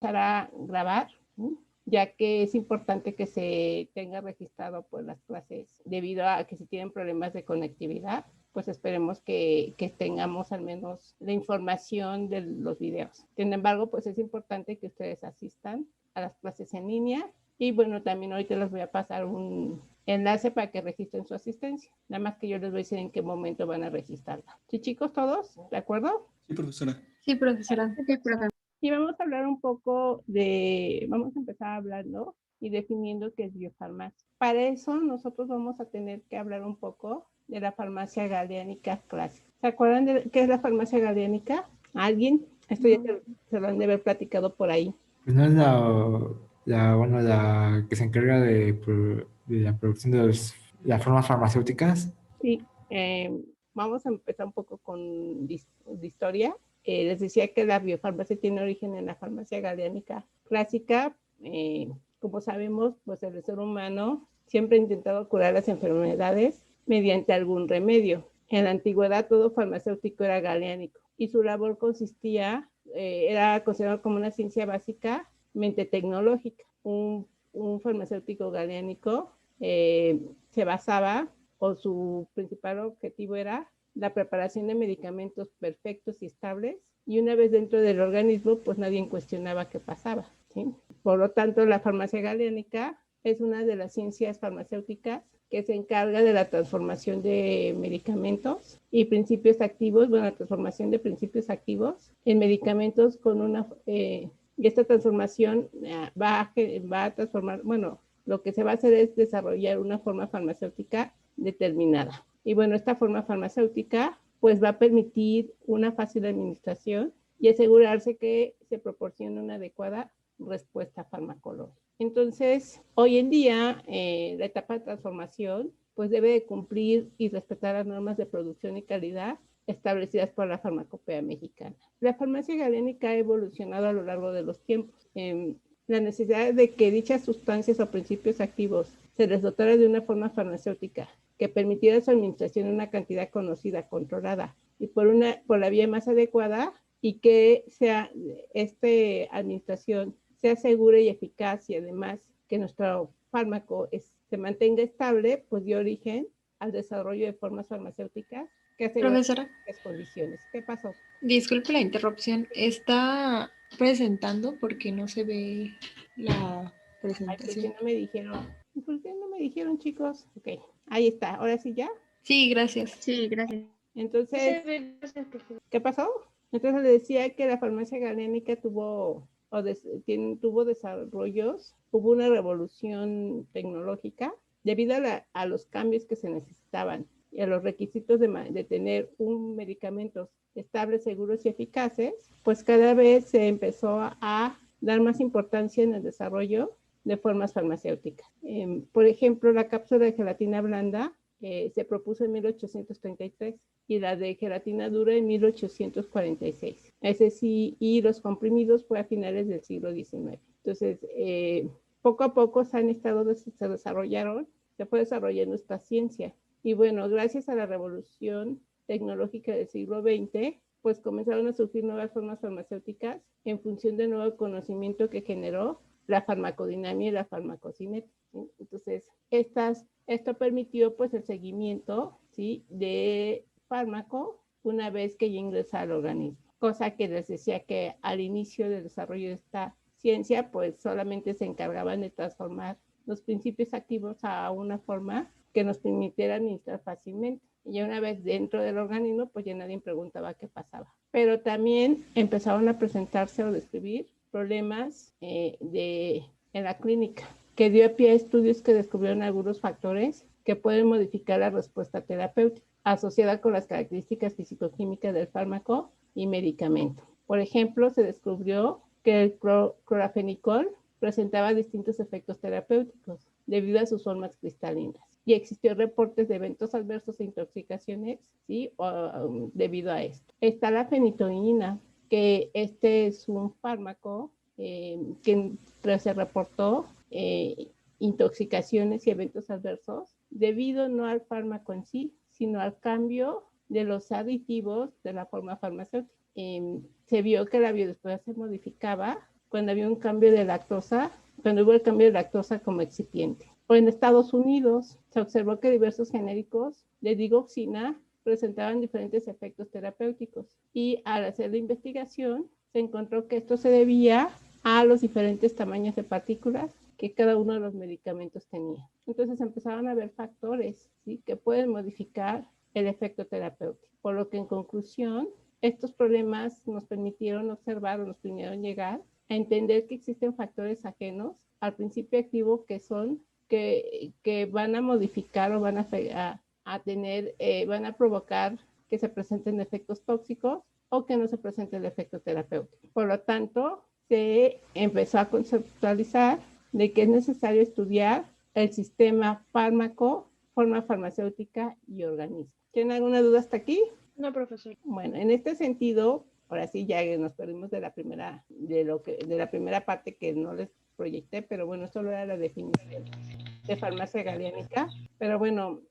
a grabar, ¿sí? Ya que es importante que se tenga registrado pues las clases debido a que si tienen problemas de conectividad, pues esperemos que tengamos al menos la información de los videos. Sin embargo, pues es importante que ustedes asistan a las clases en línea y bueno, también ahorita les voy a pasar un enlace para que registren su asistencia. Nada más que yo les voy a decir en qué momento van a registrarla. ¿Sí, chicos, todos? ¿De acuerdo? Sí, profesora. Sí, profesora. Sí, profe. Y vamos a hablar un poco vamos a empezar hablando y definiendo qué es biofarmacia. Para eso nosotros vamos a tener que hablar un poco de la farmacia galeánica clásica. ¿Se acuerdan de qué es la farmacia galeánica? ¿Alguien? Esto ya se lo han de haber platicado por ahí. Pues no es la que se encarga de la producción de las formas farmacéuticas. Sí, vamos a empezar un poco con de historia. Les decía que la biofarmacia tiene origen en la farmacia galeánica clásica. Como sabemos, pues el ser humano siempre ha intentado curar las enfermedades mediante algún remedio. En la antigüedad todo farmacéutico era galeánico y su labor era considerado como una ciencia básicamente tecnológica. Un farmacéutico galeánico se basaba o su principal objetivo era la preparación de medicamentos perfectos y estables y una vez dentro del organismo pues nadie cuestionaba qué pasaba, ¿sí? Por lo tanto la farmacia galeánica es una de las ciencias farmacéuticas que se encarga de la transformación de medicamentos y principios activos, la transformación de principios activos en medicamentos con y esta transformación va a transformar, lo que se va a hacer es desarrollar una forma farmacéutica determinada. Y bueno, esta forma farmacéutica pues va a permitir una fácil administración y asegurarse que se proporcione una adecuada respuesta farmacológica. Entonces, hoy en día, la etapa de transformación pues debe de cumplir y respetar las normas de producción y calidad establecidas por la farmacopea mexicana. La farmacia galeánica ha evolucionado a lo largo de los tiempos. La necesidad de que dichas sustancias o principios activos se les dotara de una forma farmacéutica que permitiera su administración en una cantidad conocida, controlada y por la vía más adecuada y que sea administración sea segura y eficaz y además que nuestro fármaco se mantenga estable, pues dio origen al desarrollo de formas farmacéuticas que aseguran las condiciones. ¿Qué pasó? Disculpe la interrupción. ¿Está presentando porque no se ve la presentación? Ay, ¿por qué no me dijeron, chicos? Ok, ahí está. ¿Ahora sí ya? Sí, gracias. Sí, gracias. Entonces, ¿qué pasó? Entonces le decía que la farmacia galeánica tuvo desarrollos, hubo una revolución tecnológica debido a los cambios que se necesitaban y a los requisitos de tener un medicamentos estables, seguros y eficaces, pues cada vez se empezó a dar más importancia en el desarrollo de formas farmacéuticas. Por ejemplo, la cápsula de gelatina blanda se propuso en 1833 y la de gelatina dura en 1846. Es decir, y los comprimidos fue a finales del siglo XIX. Entonces, poco a poco se fue desarrollando esta ciencia. Y bueno, gracias a la revolución tecnológica del siglo XX, pues comenzaron a surgir nuevas formas farmacéuticas en función del nuevo conocimiento que generó la farmacodinámica y la farmacocinética, ¿sí? Entonces, esto permitió pues el seguimiento, ¿sí?, de fármaco una vez que ya ingresa al organismo, cosa que les decía que al inicio del desarrollo de esta ciencia pues solamente se encargaban de transformar los principios activos a una forma que nos permitiera administrar fácilmente. Y ya una vez dentro del organismo, pues ya nadie preguntaba qué pasaba. Pero también empezaron a presentarse o describir problemas en la clínica, que dio pie a estudios que descubrieron algunos factores que pueden modificar la respuesta terapéutica asociada con las características fisicoquímicas del fármaco y medicamento. Por ejemplo, se descubrió que el clorafenicol presentaba distintos efectos terapéuticos debido a sus formas cristalinas. Y existió reportes de eventos adversos e intoxicaciones, ¿sí?, debido a esto. Está la fenitoína, que este es un fármaco que se reportó intoxicaciones y eventos adversos debido no al fármaco en sí, sino al cambio de los aditivos de la forma farmacéutica. Se vio que la biodisponibilidad se modificaba cuando había un cambio de lactosa, cuando hubo el cambio de lactosa como excipiente. O en Estados Unidos se observó que diversos genéricos de digoxina presentaban diferentes efectos terapéuticos y al hacer la investigación se encontró que esto se debía a los diferentes tamaños de partículas que cada uno de los medicamentos tenía. Entonces empezaron a haber factores, ¿sí?, que pueden modificar el efecto terapéutico. Por lo que en conclusión, estos problemas nos permitieron observar o nos permitieron llegar a entender que existen factores ajenos al principio activo que van a modificar o van a tener, van a provocar que se presenten efectos tóxicos o que no se presente el efecto terapéutico. Por lo tanto, se empezó a conceptualizar de que es necesario estudiar el sistema fármaco, forma farmacéutica y organismo. ¿Tienen alguna duda hasta aquí? No, profesor. Bueno, en este sentido, ahora sí ya nos perdimos de la primera parte que no les proyecté, pero bueno, solo era la definición de farmacia galiánica. Pero bueno,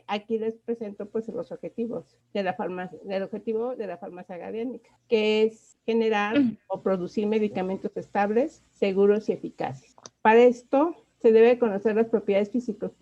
aquí les presento pues los objetivos del objetivo de la farmacia galiánica, que es generar o producir medicamentos estables, seguros y eficaces. Para esto se debe conocer las propiedades físicas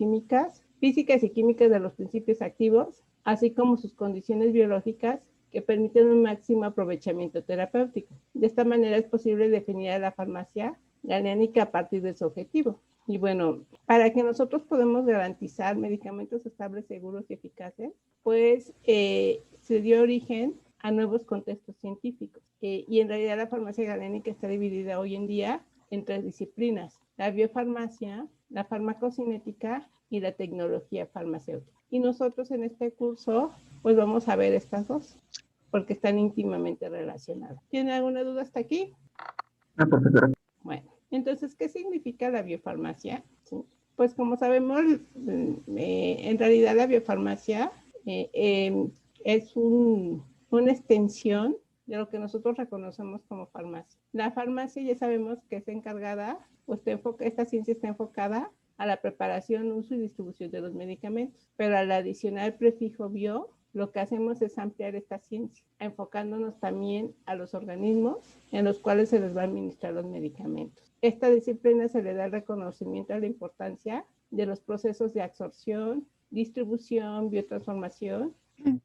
y químicas de los principios activos, así como sus condiciones biológicas que permiten un máximo aprovechamiento terapéutico. De esta manera es posible definir a la farmacia galiánica a partir de su objetivo. Y bueno, para que nosotros podamos garantizar medicamentos estables, seguros y eficaces, pues se dio origen a nuevos contextos científicos. Y en realidad la farmacia galiánica está dividida hoy en día en 3 disciplinas: la biofarmacia, la farmacocinética y la tecnología farmacéutica. Y nosotros en este curso pues vamos a ver estas dos, porque están íntimamente relacionadas. ¿Tienen alguna duda hasta aquí? No, profesora. Bueno, entonces, ¿qué significa la biofarmacia? ¿Sí? Pues como sabemos, en realidad la biofarmacia es una extensión de lo que nosotros reconocemos como farmacia. La farmacia ya sabemos que es encargada, pues esta ciencia está enfocada a la preparación, uso y distribución de los medicamentos, pero al adicionar el prefijo bio, lo que hacemos es ampliar esta ciencia, enfocándonos también a los organismos en los cuales se les va a administrar los medicamentos. Esta disciplina se le da el reconocimiento a la importancia de los procesos de absorción, distribución, biotransformación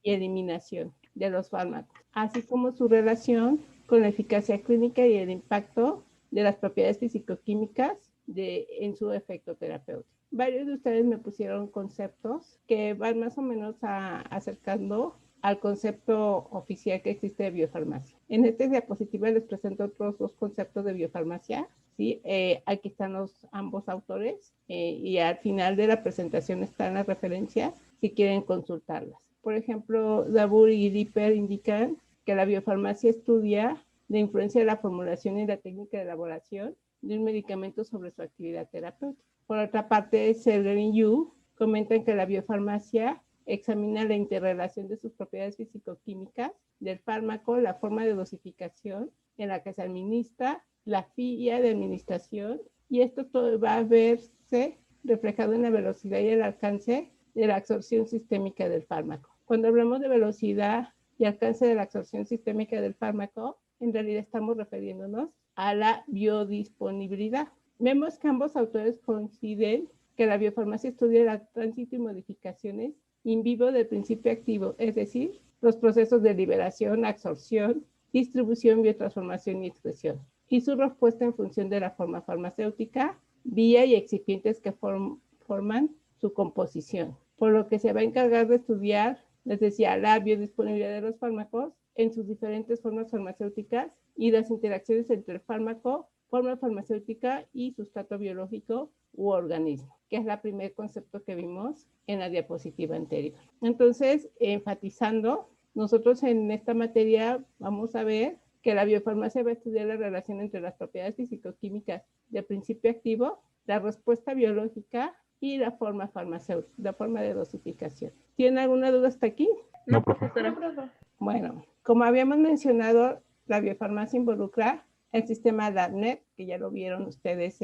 y eliminación de los fármacos, así como su relación con la eficacia clínica y el impacto de las propiedades físico-químicas en su efecto terapéutico. Varios de ustedes me pusieron conceptos que van más o menos acercando al concepto oficial que existe de biofarmacia. En esta diapositiva les presento otros 2 conceptos de biofarmacia. ¿Sí? Aquí están ambos autores y al final de la presentación están las referencias si quieren consultarlas. Por ejemplo, Dabur y Dipper indican que la biofarmacia estudia la influencia de la formulación y la técnica de elaboración de un medicamento sobre su actividad terapéutica. Por otra parte, Serger y Yu comentan que la biofarmacia examina la interrelación de sus propiedades físico-químicas del fármaco, la forma de dosificación en la que se administra, la vía de administración, y esto todo va a verse reflejado en la velocidad y el alcance de la absorción sistémica del fármaco. Cuando hablamos de velocidad y alcance de la absorción sistémica del fármaco, en realidad estamos refiriéndonos a la biodisponibilidad. Vemos que ambos autores coinciden que la biofarmacia estudia el tránsito y modificaciones in vivo del principio activo, es decir, los procesos de liberación, absorción, distribución, biotransformación y expresión, y su respuesta en función de la forma farmacéutica, vía y excipientes que forman su composición, por lo que se va a encargar de estudiar, les decía, la biodisponibilidad de los fármacos en sus diferentes formas farmacéuticas y las interacciones entre el fármaco, forma farmacéutica y sustrato biológico u organismo, que es el primer concepto que vimos en la diapositiva anterior. Entonces, enfatizando, nosotros en esta materia vamos a ver que la biofarmacia va a estudiar la relación entre las propiedades físico-químicas del principio activo, la respuesta biológica y la forma farmacéutica, la forma de dosificación. ¿Tienen alguna duda hasta aquí? No, profesora. Bueno, como habíamos mencionado, la biofarmacia involucra el sistema LabNet, que ya lo vieron ustedes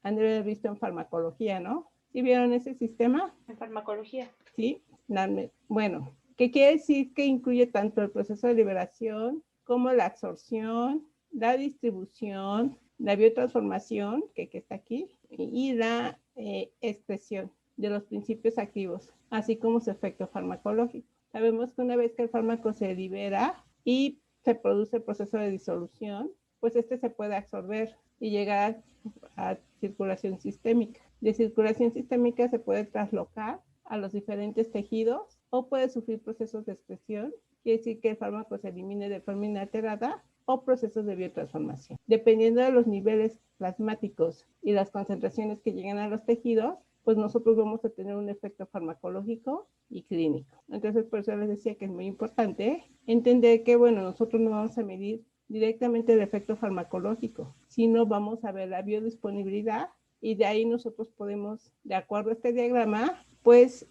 han de haber visto en farmacología, ¿no? ¿Sí vieron ese sistema? En farmacología. Sí, LabNet. Bueno, ¿qué quiere decir? Que incluye tanto el proceso de liberación como la absorción, la distribución, la biotransformación, que está aquí, y la expresión de los principios activos, así como su efecto farmacológico. Sabemos que una vez que el fármaco se libera y se produce el proceso de disolución, pues este se puede absorber y llegar a circulación sistémica. De circulación sistémica se puede traslocar a los diferentes tejidos o puede sufrir procesos de expresión, quiere decir que el fármaco se elimine de forma inalterada, o procesos de biotransformación. Dependiendo de los niveles plasmáticos y las concentraciones que llegan a los tejidos, pues nosotros vamos a tener un efecto farmacológico y clínico. Entonces, por eso les decía que es muy importante entender que, bueno, nosotros no vamos a medir directamente el efecto farmacológico, sino vamos a ver la biodisponibilidad y de ahí nosotros podemos, de acuerdo a este diagrama, pues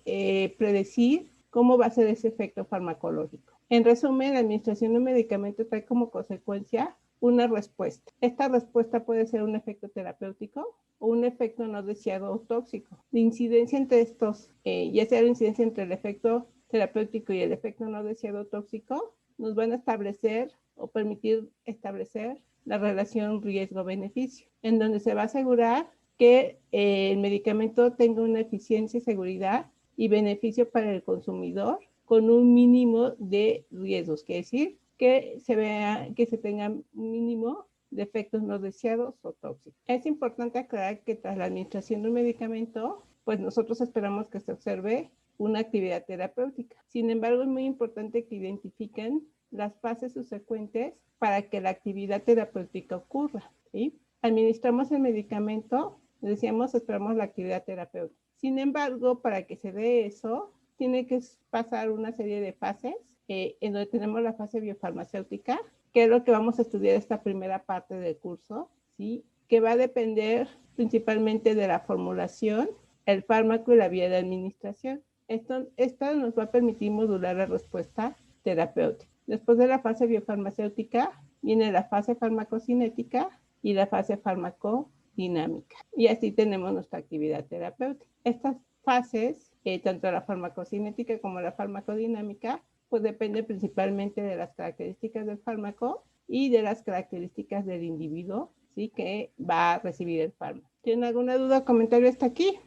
predecir cómo va a ser ese efecto farmacológico. En resumen, la administración de un medicamento trae como consecuencia una respuesta. Esta respuesta puede ser un efecto terapéutico o un efecto no deseado o tóxico. La incidencia entre estos, ya sea la incidencia entre el efecto terapéutico y el efecto no deseado o tóxico, nos van a establecer o permitir establecer la relación riesgo-beneficio, en donde se va a asegurar que el medicamento tenga una eficiencia y seguridad y beneficio para el consumidor con un mínimo de riesgos, que es decir, que se tenga un mínimo de efectos no deseados o tóxicos. Es importante aclarar que tras la administración de un medicamento, pues nosotros esperamos que se observe una actividad terapéutica. Sin embargo, es muy importante que identifiquen las fases subsecuentes para que la actividad terapéutica ocurra, ¿sí? Administramos el medicamento, decíamos, esperamos la actividad terapéutica. Sin embargo, para que se dé eso, tiene que pasar una serie de fases en donde tenemos la fase biofarmacéutica, que es lo que vamos a estudiar esta primera parte del curso, ¿sí? Que va a depender principalmente de la formulación, el fármaco y la vía de administración. Esto nos va a permitir modular la respuesta terapéutica. Después de la fase biofarmacéutica viene la fase farmacocinética y la fase farmacodinámica. Y así tenemos nuestra actividad terapéutica. Estas fases, tanto la farmacocinética como la farmacodinámica, pues depende principalmente de las características del fármaco y de las características del individuo, ¿sí? Que va a recibir el fármaco. ¿Tienen alguna duda o comentario hasta aquí?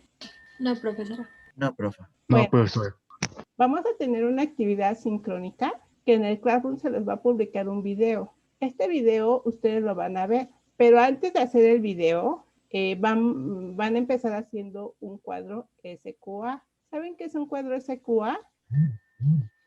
No, profesora. No, profe. Bueno. No, profesor. Vamos a tener una actividad sincrónica que en el Classroom se les va a publicar un video. Este video ustedes lo van a ver, pero antes de hacer el video, van a empezar haciendo un cuadro SQA. ¿Saben qué es un cuadro SQA?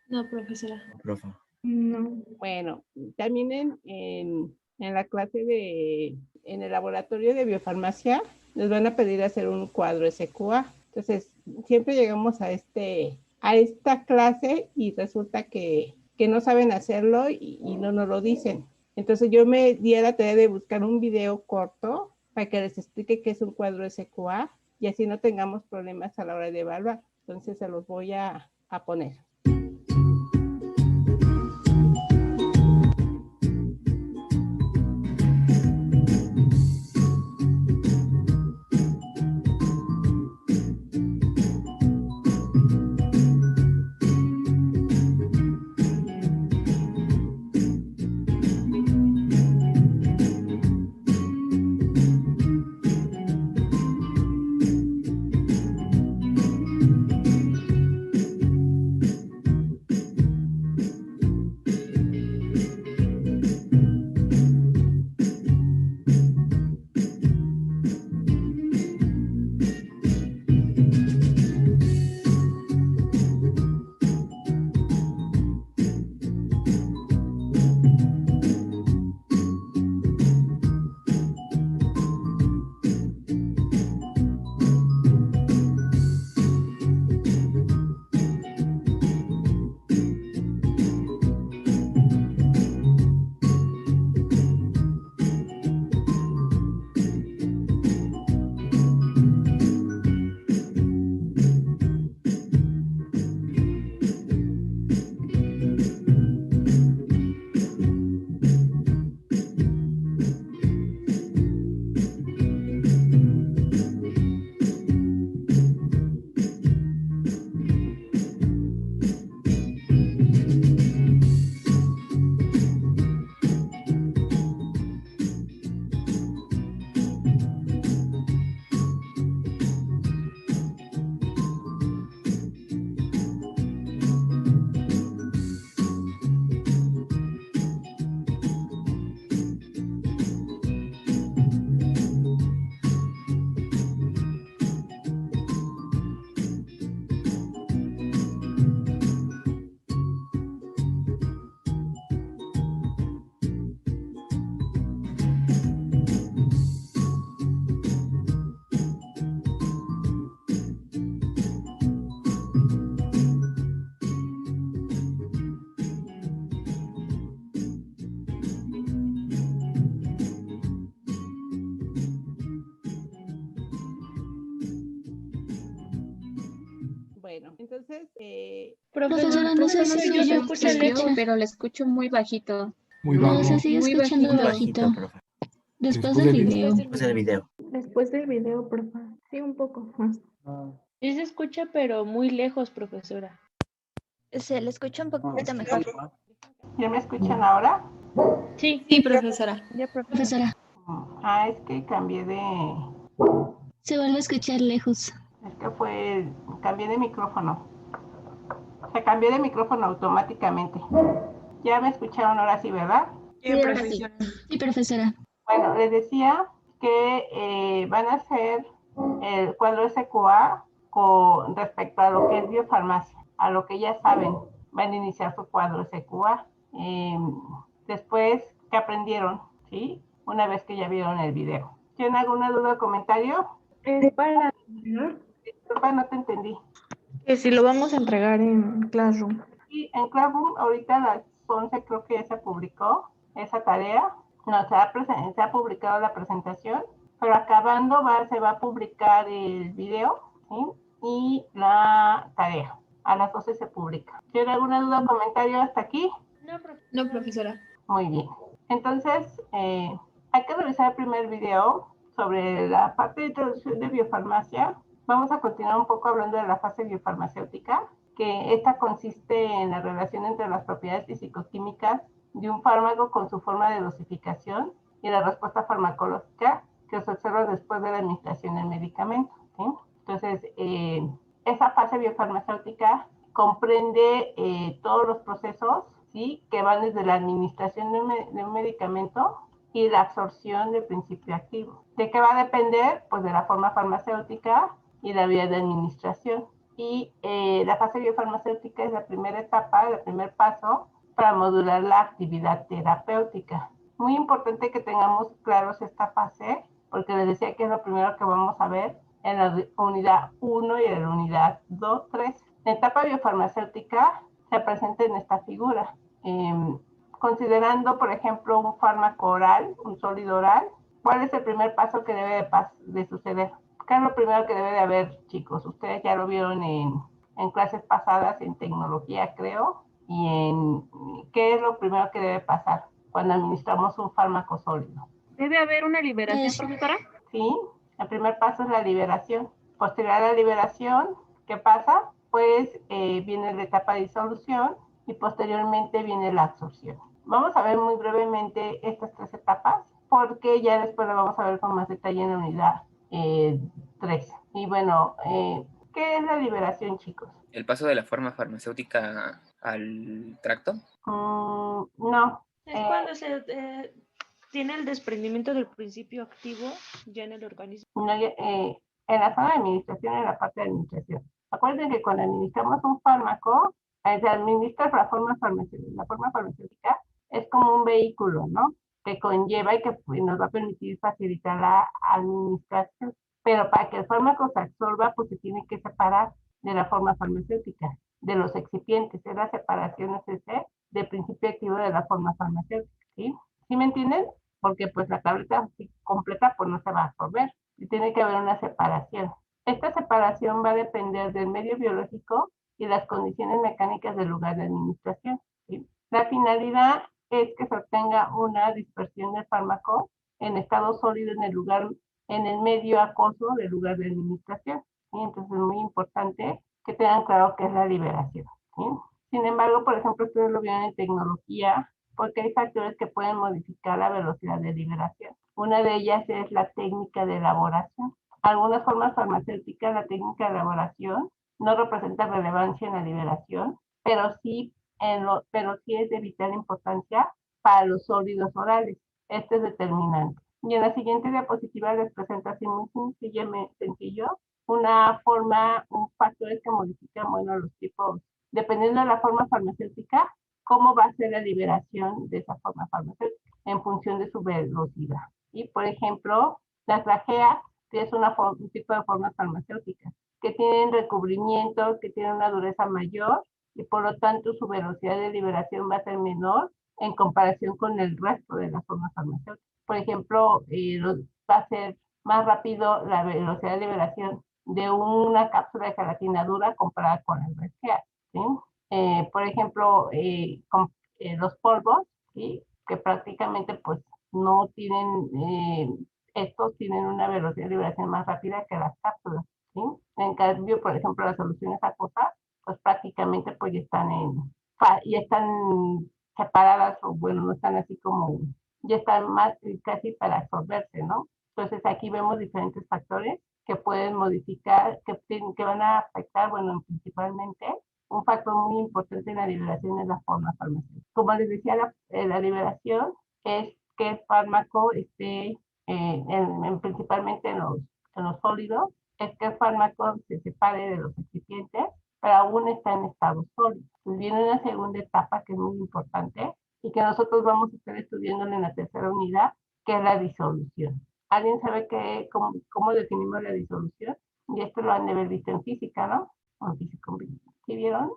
No, profesora. Profe. No. Bueno, también en la clase en el laboratorio de biofarmacia, les van a pedir hacer un cuadro SQA. Entonces, siempre llegamos a esta clase y resulta que no saben hacerlo y no nos lo dicen. Entonces, yo me di a la tarea de buscar un video corto para que les explique qué es un cuadro SQA y así no tengamos problemas a la hora de evaluar. Entonces, se los voy a poner. Entonces, Profesora, no sé si yo yo escucho escucho, lejos. pero le escucho muy bajito. Muy No, bajo. se sigue Muy escuchando bajito. bajito. profe. Después Después del del video. Después del video. Después del video, por favor. Sí, un poco más. Sí se escucha, pero muy lejos, profesora. Se le escucha un poquito mejor. ¿ya me escuchan ahora? Sí, Sí, profesora. Ya, profe. Profesora, Ah, es que cambié de... se vuelve a escuchar lejos. Es que cambié de micrófono. Se cambió de micrófono automáticamente. Ya me escucharon ahora sí, ¿verdad? Sí, ahora profesora. Sí, profesora. Bueno, les decía que van a hacer el cuadro SQA con respecto a lo que es biofarmacia, a lo que ya saben, van a iniciar su cuadro SQA. Después, ¿qué aprendieron? ¿Sí? Una vez que ya vieron el video. ¿Tienen alguna duda o comentario? Es para Disculpa, no te entendí. que si lo vamos a entregar en Classroom. Y en Classroom, ahorita a las 11 creo que ya se publicó esa tarea. No, se ha publicado la presentación, pero acabando se va a publicar el video, ¿sí? Y la tarea. A las 12 se publica. ¿Tiene alguna duda o comentario hasta aquí? No, profesora. Muy bien. Entonces, hay que revisar el primer video sobre la parte de introducción de biofarmacia. Vamos a continuar un poco hablando de la fase biofarmacéutica, que esta consiste en la relación entre las propiedades físico-químicas de un fármaco con su forma de dosificación y la respuesta farmacológica que se observa después de la administración del medicamento, ¿sí? Entonces, esa fase biofarmacéutica comprende todos los procesos, ¿sí? Que van desde la administración de un medicamento y la absorción del principio activo. ¿De qué va a depender? Pues de la forma farmacéutica y la vía de administración. Y la fase biofarmacéutica es la primera etapa, el primer paso para modular la actividad terapéutica. Muy importante que tengamos claros esta fase, porque les decía que es lo primero que vamos a ver en la unidad 1 y en la unidad 2, 3. La etapa biofarmacéutica se presenta en esta figura. Considerando, por ejemplo, un fármaco oral, un sólido oral, ¿cuál es el primer paso que debe de suceder? ¿Qué es lo primero que debe de haber, chicos? Ustedes ya lo vieron en clases pasadas, en tecnología, creo, ¿qué es lo primero que debe pasar cuando administramos un fármaco sólido? ¿Debe haber una liberación, Eso. profesora? ¿Sí? El primer paso es la liberación. Posterior a la liberación, ¿qué pasa? Pues viene la etapa de disolución y posteriormente viene la absorción. Vamos a ver muy brevemente estas tres etapas porque ya después lo vamos a ver con más detalle en la unidad 3. Y bueno, ¿qué es la liberación, chicos? ¿El paso de la forma farmacéutica al tracto? No. Es cuando se tiene el desprendimiento del principio activo ya en el organismo. No, en la zona de administración, en la parte de administración. Acuérdense que cuando administramos un fármaco, se administra la forma farmacéutica. La forma farmacéutica es como un vehículo, ¿no? Que conlleva y que nos va a permitir facilitar la administración. Pero para que el fármaco se absorba, pues se tiene que separar de la forma farmacéutica, de los excipientes. Es la separación del principio activo de la forma farmacéutica, ¿sí? ¿Sí me entienden? Porque pues la tableta completa pues no se va a absorber y tiene que haber una separación. Esta separación va a depender del medio biológico y las condiciones mecánicas del lugar de administración, ¿sí? La finalidad es que se obtenga una dispersión del fármaco en estado sólido en el medio acuoso del lugar de administración, ¿sí? Entonces es muy importante que tengan claro qué es la liberación, ¿sí? Sin embargo, por ejemplo, ustedes lo vieron en tecnología, porque hay factores que pueden modificar la velocidad de liberación. Una de ellas es la técnica de elaboración. Algunas formas farmacéuticas, la técnica de elaboración no representa relevancia en la liberación, pero sí es de vital importancia para los sólidos orales. Este es determinante. Y en la siguiente diapositiva les presento así muy sencillo una forma, un factor que modifica, bueno, los tipos, dependiendo de la forma farmacéutica, cómo va a ser la liberación de esa forma farmacéutica en función de su velocidad. Y, por ejemplo, las trajeas, que es un tipo de forma farmacéutica, que tienen recubrimiento, que tienen una dureza mayor y por lo tanto su velocidad de liberación va a ser menor en comparación con el resto de las formas farmacéuticas. Por ejemplo, va a ser más rápido la velocidad de liberación de una cápsula de gelatina dura comparada con el resqueal, ¿sí? Por ejemplo, los polvos, ¿sí? Que prácticamente pues no tienen, estos tienen una velocidad de liberación más rápida que las cápsulas, ¿sí? En cambio, por ejemplo, las soluciones acuosas, pues prácticamente pues ya están separadas, o bueno, no están así como, ya están más casi para absorberse, ¿no? Entonces aquí vemos diferentes factores que pueden modificar, que van a afectar, bueno, principalmente un factor muy importante en la liberación es la forma farmacéutica. Como les decía, la liberación es que el fármaco esté principalmente en los sólidos, es que el fármaco se separe de los excipientes, pero aún está en estado sólido. Entonces viene una segunda etapa que es muy importante y que nosotros vamos a estar estudiando en la tercera unidad, que es la disolución. ¿Alguien sabe cómo definimos la disolución? Y esto lo han de haber visto en física, ¿no? En físico. ¿Sí vieron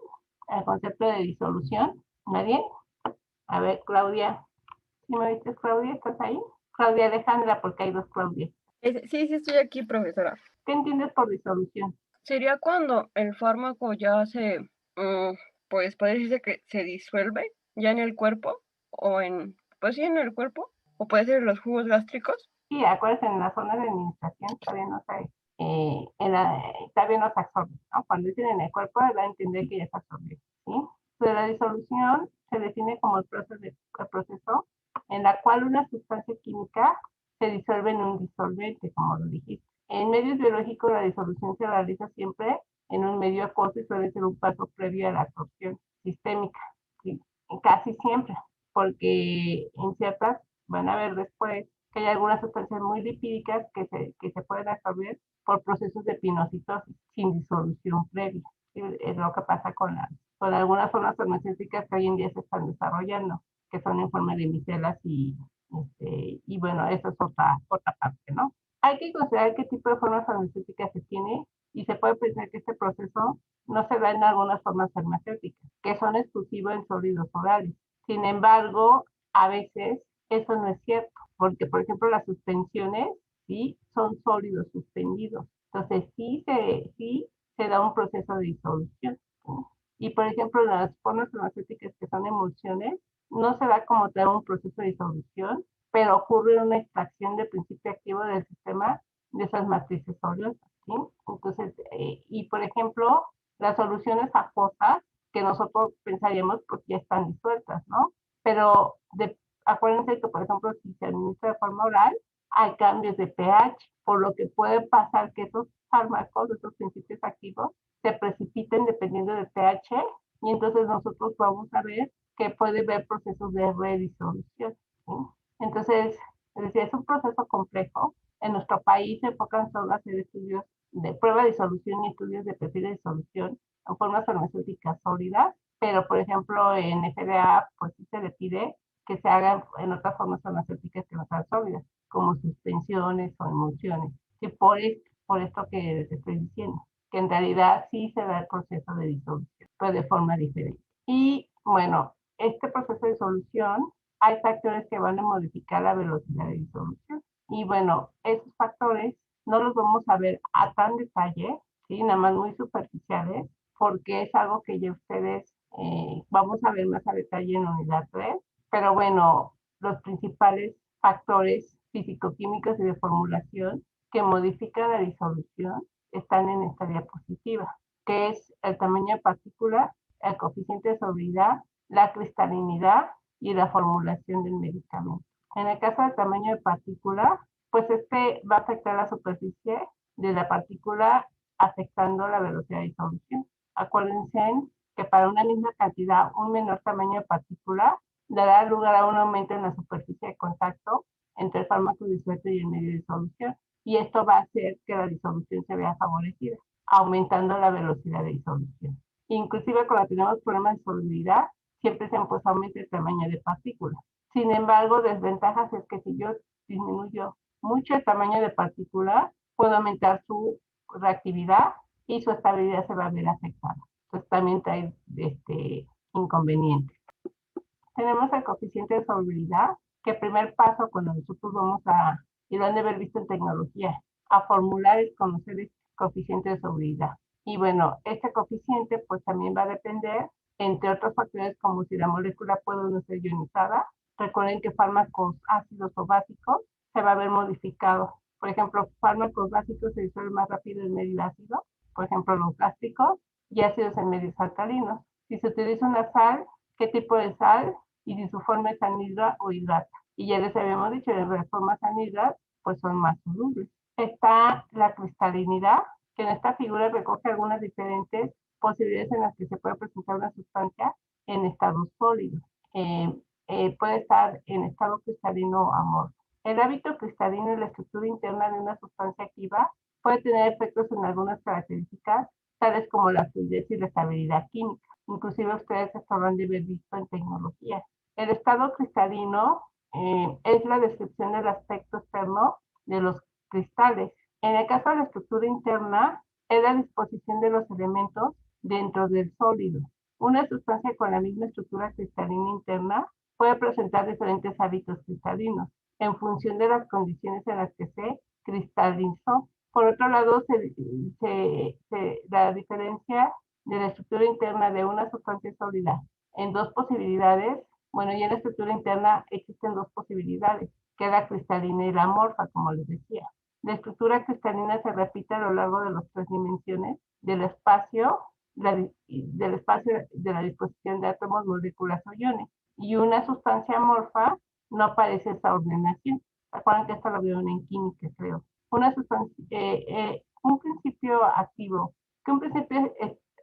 el concepto de disolución? ¿Nadie? A ver, Claudia. ¿Sí me viste, Claudia? ¿Estás ahí? Claudia Alejandra, porque hay dos Claudias. Sí, estoy aquí, profesora. ¿Qué entiendes por disolución? Sería cuando el fármaco ya pues puede decirse que se disuelve ya en el cuerpo, pues sí, en el cuerpo, o puede ser en los jugos gástricos. Sí, acuérdense, en la zona de administración todavía no se, todavía no se absorbe, ¿no? Cuando dicen en el cuerpo, va a entender que ya se absorbió, ¿sí? Entonces, la disolución se define como el proceso en la cual una sustancia química se disuelve en un disolvente, como lo dijiste. En medios biológicos, la disolución se realiza siempre en un medio acuoso y suele ser un paso previo a la absorción sistémica, ¿sí? Casi siempre, porque en ciertas van a ver después que hay algunas sustancias muy lipídicas que se pueden absorber por procesos de pinocitosis sin disolución previa. Es lo que pasa con algunas formas farmacéuticas que hoy en día se están desarrollando, que son en forma de micelas y bueno, eso es otra parte, ¿no? Hay que considerar qué tipo de formas farmacéuticas se tiene y se puede pensar que este proceso no se da en algunas formas farmacéuticas, que son exclusivos en sólidos orales. Sin embargo, a veces eso no es cierto, porque por ejemplo las suspensiones, ¿sí? Son sólidos suspendidos. Entonces sí se da un proceso de disolución, ¿sí? Y por ejemplo las formas farmacéuticas que son emulsiones, no se da como tal un proceso de disolución, pero ocurre una extracción del principio activo del sistema de esas matrices oleosas, ¿sí? Entonces, y por ejemplo, las soluciones acuosas que nosotros pensaríamos pues ya están disueltas, ¿no? Pero acuérdense que, por ejemplo, si se administra de forma oral, hay cambios de pH, por lo que puede pasar que esos fármacos, esos principios activos, se precipiten dependiendo del pH, y entonces nosotros vamos a ver que puede haber procesos de redisolución, ¿sí? Entonces, es decir, es un proceso complejo. En nuestro país se enfocan solo a hacer estudios de prueba de disolución y estudios de perfil de disolución en formas farmacéuticas sólidas, pero por ejemplo en FDA pues sí se le pide que se hagan en otras formas farmacéuticas que no sean sólidas, como suspensiones o emulsiones. Y por esto que les estoy diciendo, que en realidad sí se da el proceso de disolución, pero de forma diferente. Y bueno, este proceso de disolución, hay factores que van a modificar la velocidad de disolución. Y bueno, esos factores no los vamos a ver a tan detalle, ¿sí? Nada más muy superficiales, porque es algo que ya ustedes vamos a ver más a detalle en unidad 3. Pero bueno, los principales factores físico-químicos y de formulación que modifican la disolución están en esta diapositiva, que es el tamaño de partícula, el coeficiente de solubilidad, la cristalinidad y la formulación del medicamento. En el caso del tamaño de partícula, pues este va a afectar la superficie de la partícula afectando la velocidad de disolución. Acuérdense que para una misma cantidad, un menor tamaño de partícula dará lugar a un aumento en la superficie de contacto entre el fármaco disuelto y el medio de disolución. Y esto va a hacer que la disolución se vea favorecida, aumentando la velocidad de disolución. Inclusive cuando tenemos problemas de solubilidad, siempre se aumenta el tamaño de partículas. Sin embargo, desventajas es que si yo disminuyo mucho el tamaño de partícula, puedo aumentar su reactividad y su estabilidad se va a ver afectada. Entonces también trae inconvenientes. Tenemos el coeficiente de solubilidad, que el primer paso cuando nosotros vamos a, y lo han de haber visto en tecnología, a formular y conocer el coeficiente de solubilidad. Y bueno, este coeficiente pues también va a depender, entre otros factores, como si la molécula puede o no ser ionizada. Recuerden que fármacos ácidos o básicos se va a ver modificado. Por ejemplo, fármacos básicos se disuelven más rápido en medio ácido, por ejemplo, los gástricos, y ácidos en medios alcalinos. Si se utiliza una sal, ¿qué tipo de sal? Y si su forma es anhidra o hidrata. Y ya les habíamos dicho, las formas anhidras pues son más solubles. Está la cristalinidad, que en esta figura recoge algunas diferentes posibilidades en las que se puede presentar una sustancia en estado sólido. Puede estar en estado cristalino o amorfo. El hábito cristalino y la estructura interna de una sustancia activa puede tener efectos en algunas características, tales como la fluidez y la estabilidad química. Inclusive ustedes esto lo han de haber visto en tecnología. El estado cristalino es la descripción del aspecto externo de los cristales. En el caso de la estructura interna, es la disposición de los elementos dentro del sólido. Una sustancia con la misma estructura cristalina interna puede presentar diferentes hábitos cristalinos en función de las condiciones en las que se cristalizó. Por otro lado, la diferencia de la estructura interna de una sustancia sólida en dos posibilidades. Bueno, y en la estructura interna existen dos posibilidades, que es la cristalina y la amorfa, como les decía. La estructura cristalina se repite a lo largo de las tres dimensiones del espacio, de la disposición de átomos, moléculas o iones. Y una sustancia amorfa no aparece esa ordenación. Recuerden que esto lo vieron en química, creo. Un principio activo, que un principio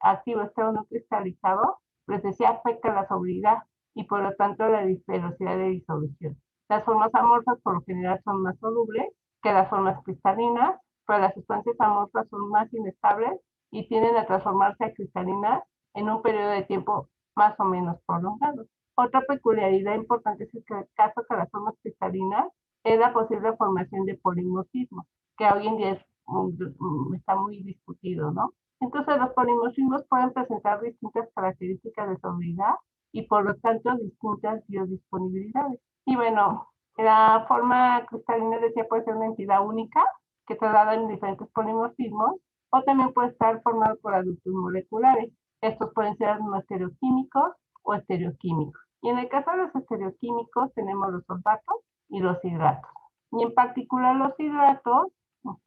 activo esté o no cristalizado, les decía, afecta la solubilidad y por lo tanto la velocidad de disolución. Las formas amorfas por lo general son más solubles que las formas cristalinas, pero las sustancias amorfas son más inestables y tienden a transformarse a cristalinas en un periodo de tiempo más o menos prolongado. Otra peculiaridad importante es que en el caso de las formas cristalinas es la posible formación de polimorfismos, que hoy en día está muy discutido, ¿no? Entonces los polimorfismos pueden presentar distintas características de solubilidad y por lo tanto distintas biodisponibilidades. Y bueno, la forma cristalina decía puede ser una entidad única que traslada en diferentes polimorfismos o también puede estar formado por adultos moleculares. Estos pueden ser no estereoquímicos o estereoquímicos. Y en el caso de los estereoquímicos tenemos los solvatos y los hidratos. Y en particular los hidratos, ¿no?,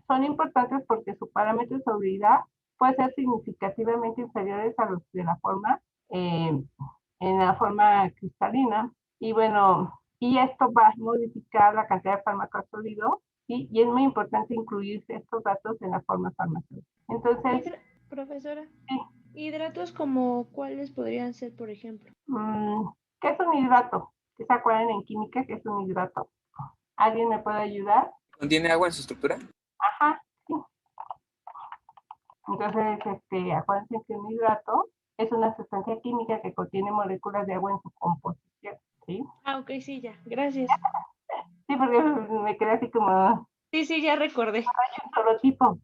son importantes porque su parámetro de solubilidad puede ser significativamente inferiores a los de la forma en la forma cristalina. Y bueno, y esto va a modificar la cantidad de fármaco absorbido, ¿sí? Y es muy importante incluir estos datos en la forma farmacéutica. Entonces, Profesora, sí. ¿hidratos como cuáles podrían ser, por ejemplo? ¿Qué es un hidrato? ¿Se acuerdan en química qué es un hidrato? ¿Alguien me puede ayudar? ¿Contiene agua en su estructura? Ajá, sí. Entonces, acuérdense que un hidrato es una sustancia química que contiene moléculas de agua en su composición, ¿sí? Ah, ok, sí, ya. Gracias. Sí, porque me quedé así como... Sí, ya recordé. Hay un solo tipo.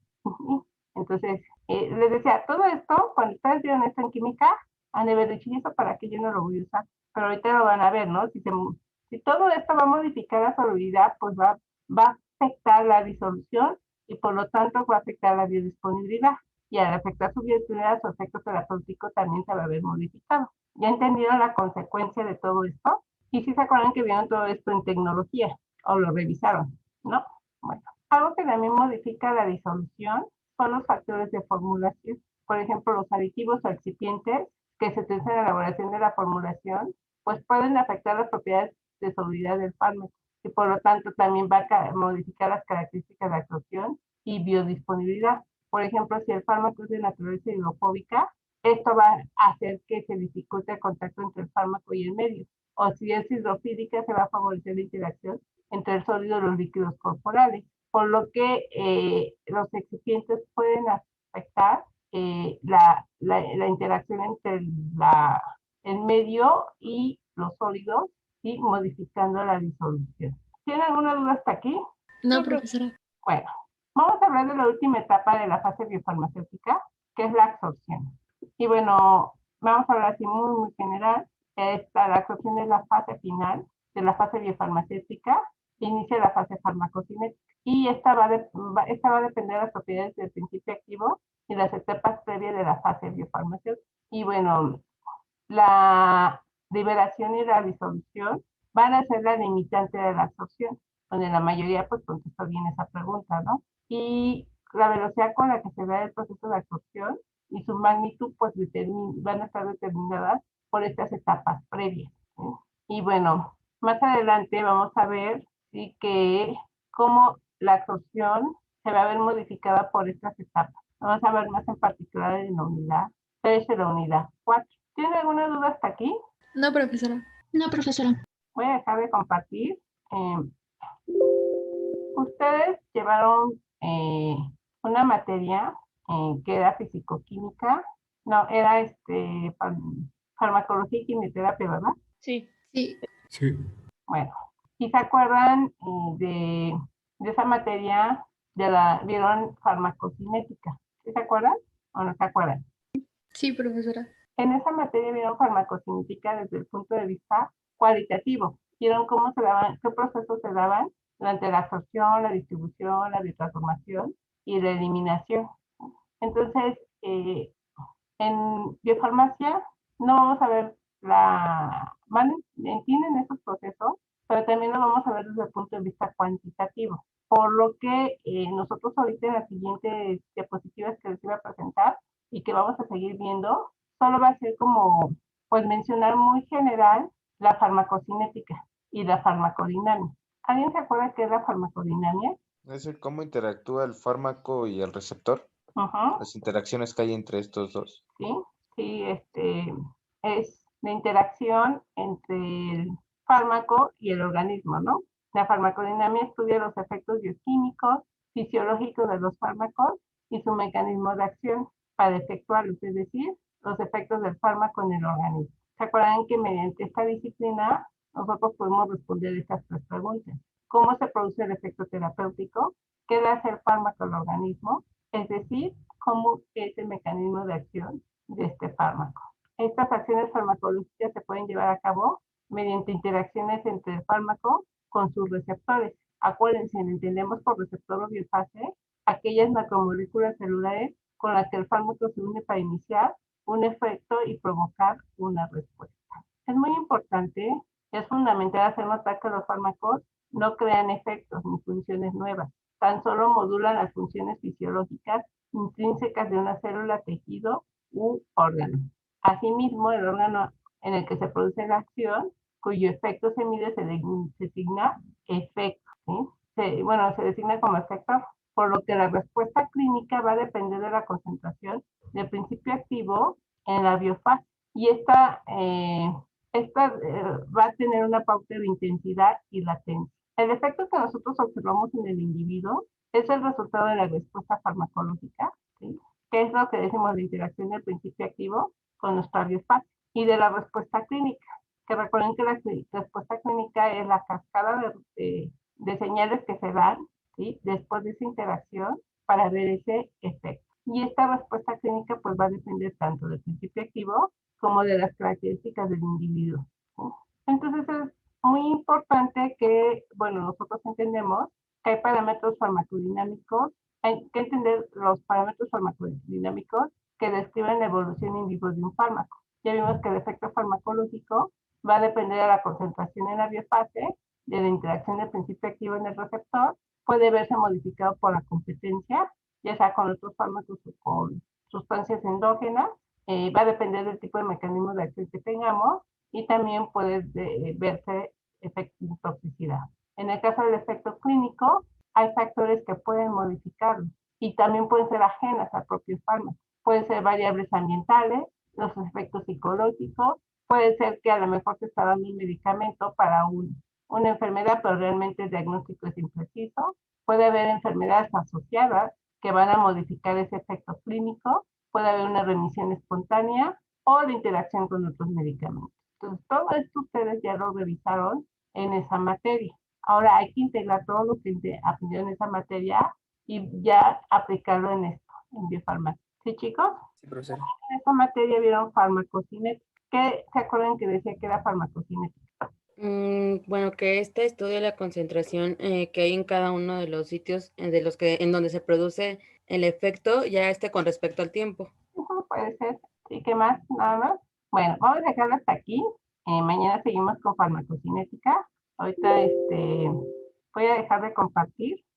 Entonces, les decía, todo esto, cuando ustedes vieron esto en química, han de haber dicho, ¿y eso para qué yo no lo voy a usar? Pero ahorita lo van a ver, ¿no? Si todo esto va a modificar la solubilidad, pues va a afectar la disolución y por lo tanto va a afectar la biodisponibilidad. Y al afectar su biodisponibilidad, su efecto terapéutico también se va a ver modificado. ¿Ya entendieron la consecuencia de todo esto? Y si se acuerdan que vieron todo esto en tecnología, o lo revisaron, ¿no? Bueno, algo que también modifica la disolución son los factores de formulación. Por ejemplo, los aditivos o excipientes que se utilizan en la elaboración de la formulación, pues pueden afectar las propiedades de solubilidad del fármaco y por lo tanto también va a modificar las características de absorción y biodisponibilidad. Por ejemplo, si el fármaco es de naturaleza hidrofóbica, esto va a hacer que se dificulte el contacto entre el fármaco y el medio. O si es hidrofílica, se va a favorecer la interacción entre el sólido y los líquidos corporales, por lo que los excipientes pueden afectar la interacción entre el medio y los sólidos y modificando la disolución. ¿Tienen alguna duda hasta aquí? No, profesora. Bueno, vamos a hablar de la última etapa de la fase biofarmacéutica, que es la absorción. Y bueno, vamos a hablar así muy general. La absorción es la fase final de la fase biofarmacéutica e inicia la fase farmacocinética. y esta va a depender de las propiedades del principio activo y las etapas previas de la fase biofarmacéutica. Y bueno, la liberación y la disolución van a ser la limitante de la absorción, donde la mayoría pues contestó bien esa pregunta, ¿no? Y la velocidad con la que se da el proceso de absorción y su magnitud pues van a estar determinadas por estas etapas previas, ¿sí? Y bueno, más adelante vamos a ver, ¿sí?, que cómo la absorción se va a ver modificada por estas etapas. Vamos a ver más en particular en la unidad 3 y la unidad 4. ¿Tiene alguna duda hasta aquí? No, profesora. No, profesora. Voy a dejar de compartir. Ustedes llevaron una materia que era fisicoquímica. No, era farmacología y quimioterapia, ¿verdad? Sí. Sí. Sí. Bueno, ¿y se acuerdan de esa materia vieron farmacocinética? ¿Sí se acuerdan o no se acuerdan? Sí, profesora. En esa materia vieron farmacocinética desde el punto de vista cualitativo. Vieron cómo se daban, qué procesos se daban durante la absorción, la distribución, la biotransformación y la eliminación. Entonces, en biofarmacia no vamos a ver entienden esos procesos, pero también lo vamos a ver desde el punto de vista cuantitativo. Por lo que nosotros ahorita en las siguientes diapositivas que les iba a presentar y que vamos a seguir viendo, solo va a ser como, pues, mencionar muy general la farmacocinética y la farmacodinamia. ¿Alguien se acuerda qué es la farmacodinamia? Es el cómo interactúa el fármaco y el receptor. Las interacciones que hay entre estos dos. Sí, es la interacción entre el fármaco y el organismo, ¿no? La farmacodinamia estudia los efectos bioquímicos, fisiológicos de los fármacos y su mecanismo de acción para efectuarlos, es decir, los efectos del fármaco en el organismo. ¿Se acuerdan que mediante esta disciplina nosotros podemos responder estas tres preguntas? ¿Cómo se produce el efecto terapéutico? ¿Qué le hace el fármaco al organismo? Es decir, cómo es el mecanismo de acción de este fármaco. Estas acciones farmacológicas se pueden llevar a cabo mediante interacciones entre el fármaco con sus receptores. Acuérdense, entendemos por receptor o biofase aquellas macromoléculas celulares con las que el fármaco se une para iniciar un efecto y provocar una respuesta. Es muy importante, es fundamental hacer notar que los fármacos no crean efectos ni funciones nuevas, tan solo modulan las funciones fisiológicas intrínsecas de una célula, tejido u órgano. Asimismo, el órgano en el que se produce la acción, cuyo efecto se mide, se designa efecto, ¿sí? Se designa como efecto, por lo que la respuesta clínica va a depender de la concentración del principio activo en la biofase. Y esta va a tener una pauta de intensidad y latencia. El efecto que nosotros observamos en el individuo es el resultado de la respuesta farmacológica, ¿sí?, que es lo que decimos de interacción del principio activo con nuestra biofase, y de la respuesta clínica, que recuerden que la respuesta clínica es la cascada de señales que se dan, ¿sí?, después de esa interacción para ver ese efecto. Y esta respuesta clínica pues va a depender tanto del principio activo como de las características del individuo, ¿sí? Entonces es muy importante que, bueno, nosotros entendemos que hay parámetros farmacodinámicos, hay que entender los parámetros farmacodinámicos que describen la evolución in vivo de un fármaco. Ya vimos que el efecto farmacológico va a depender de la concentración en la biofase, de la interacción del principio activo en el receptor, puede verse modificado por la competencia, ya sea con otros fármacos o con sustancias endógenas, va a depender del tipo de mecanismo de acción que tengamos, y también puede verse efecto de toxicidad. En el caso del efecto clínico, hay factores que pueden modificarlo y también pueden ser ajenas al propio fármaco. Pueden ser variables ambientales, los efectos psicológicos, puede ser que a lo mejor se está dando un medicamento para una enfermedad, pero realmente el diagnóstico es impreciso. Puede haber enfermedades asociadas que van a modificar ese efecto clínico, puede haber una remisión espontánea o la interacción con otros medicamentos. Entonces, todo esto ustedes ya lo revisaron en esa materia. Ahora hay que integrar todo lo que aprendieron en esa materia y ya aplicarlo en esto, en biofarmacia. ¿Sí, chicos? Sí, profesora. En esa materia vieron farmacocinética. ¿Qué se acuerdan que decía que era farmacocinética? Bueno, que este estudia la concentración que hay en cada uno de los sitios en donde se produce el efecto, ya con respecto al tiempo. Eso puede ser. ¿Sí? ¿Qué más? Nada más. Bueno, vamos a dejarlo hasta aquí. Mañana seguimos con farmacocinética. Ahorita voy a dejar de compartir